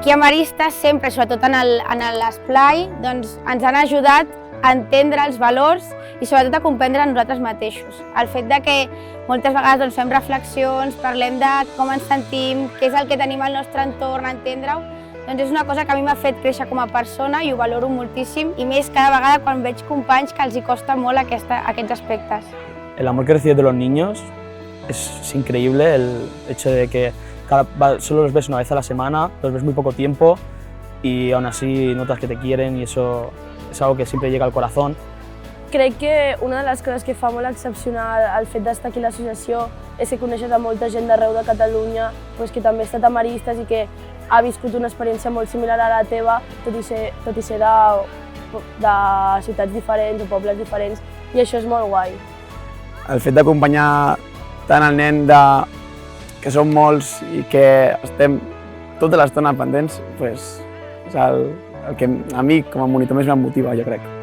aquí a Maristes sempre, sobretot en l'esplai, doncs ens han ajudat a entendre els valors i sobretot a comprendre nosaltres mateixos. El fet de que moltes vegades doncs, fem reflexions, parlem de com ens sentim, què és el que tenim al nostre entorn, entendre-ho, doncs és una cosa que a mi m'ha fet créixer com a persona i ho valoro moltíssim, i més cada vegada quan veig companys que els hi costa molt aquests aspectes. El amor que recibes de los niños es increíble, el hecho de que solo los ves una vez a la semana, los ves muy poco tiempo y aún así notas que te quieren y eso es algo que siempre llega al corazón. Crec que una de les coses que fa molt excepcional el fet d'estar aquí a l'associació és que coneixes a molta gent d'arreu de Catalunya que també ha estat a Maristes i que ha viscut una experiència molt similar a la teva, tot i ser de ciutats diferents o pobles diferents, i això és molt guai. El fet d'acompanyar tant el nen que som molts i que estem tota l'estona pendents, és el que a mi com a monitor més em motiva, jo crec.